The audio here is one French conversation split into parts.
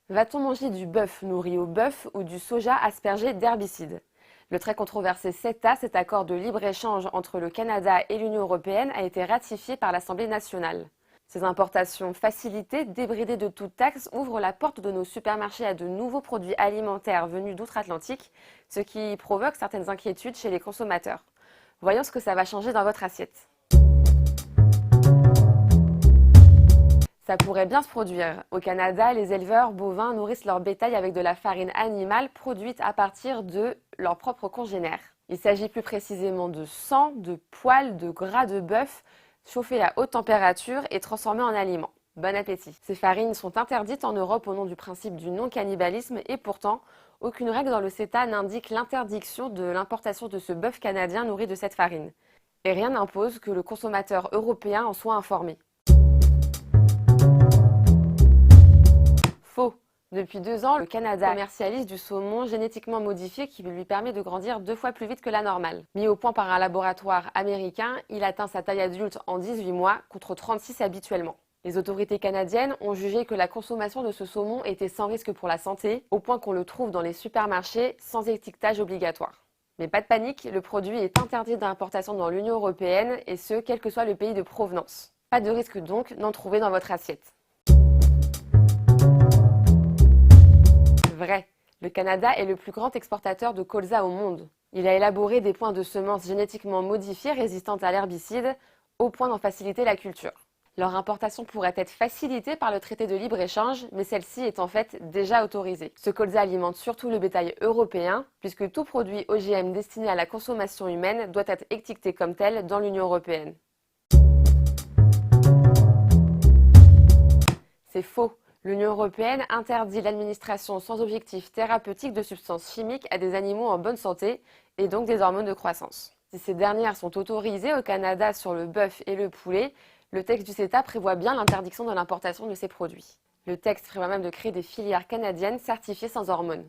Va-t-on manger du bœuf nourri au bœuf ou du soja aspergé d'herbicides? Le très controversé CETA, cet accord de libre-échange entre le Canada et l'Union européenne, a été ratifié par l'Assemblée nationale. Ces importations facilitées, débridées de toute taxe, ouvrent la porte de nos supermarchés à de nouveaux produits alimentaires venus d'outre-Atlantique, ce qui provoque certaines inquiétudes chez les consommateurs. Voyons ce que ça va changer dans votre assiette. Ça pourrait bien se produire. Au Canada, les éleveurs bovins nourrissent leur bétail avec de la farine animale produite à partir de leurs propres congénères. Il s'agit plus précisément de sang, de poils, de gras de bœuf, chauffés à haute température et transformés en aliments. Bon appétit. Ces farines sont interdites en Europe au nom du principe du non-cannibalisme et pourtant, aucune règle dans le CETA n'indique l'interdiction de l'importation de ce bœuf canadien nourri de cette farine. Et rien n'impose que le consommateur européen en soit informé. Faux. Depuis 2 ans, le Canada commercialise du saumon génétiquement modifié qui lui permet de grandir 2 fois plus vite que la normale. Mis au point par un laboratoire américain, il atteint sa taille adulte en 18 mois contre 36 habituellement. Les autorités canadiennes ont jugé que la consommation de ce saumon était sans risque pour la santé, au point qu'on le trouve dans les supermarchés sans étiquetage obligatoire. Mais pas de panique, le produit est interdit d'importation dans l'Union européenne et ce, quel que soit le pays de provenance. Pas de risque donc d'en trouver dans votre assiette. Vrai. Le Canada est le plus grand exportateur de colza au monde. Il a élaboré des points de semences génétiquement modifiées résistantes à l'herbicide, au point d'en faciliter la culture. Leur importation pourrait être facilitée par le traité de libre-échange, mais celle-ci est en fait déjà autorisée. Ce colza alimente surtout le bétail européen, puisque tout produit OGM destiné à la consommation humaine doit être étiqueté comme tel dans l'Union européenne. C'est faux. L'Union européenne interdit l'administration sans objectif thérapeutique de substances chimiques à des animaux en bonne santé et donc des hormones de croissance. Si ces dernières sont autorisées au Canada sur le bœuf et le poulet, le texte du CETA prévoit bien l'interdiction de l'importation de ces produits. Le texte prévoit même de créer des filières canadiennes certifiées sans hormones.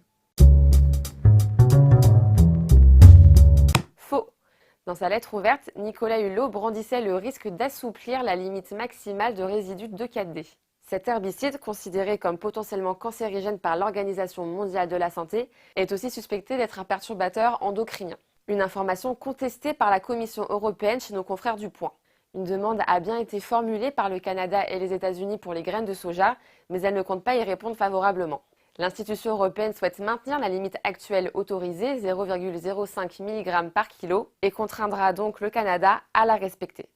Faux. Dans sa lettre ouverte, Nicolas Hulot brandissait le risque d'assouplir la limite maximale de résidus 2,4-D. Cet herbicide, considéré comme potentiellement cancérigène par l'Organisation mondiale de la santé, est aussi suspecté d'être un perturbateur endocrinien. Une information contestée par la Commission européenne chez nos confrères du Point. Une demande a bien été formulée par le Canada et les États-Unis pour les graines de soja, mais elle ne compte pas y répondre favorablement. L'institution européenne souhaite maintenir la limite actuelle autorisée, 0,05 mg par kilo, et contraindra donc le Canada à la respecter.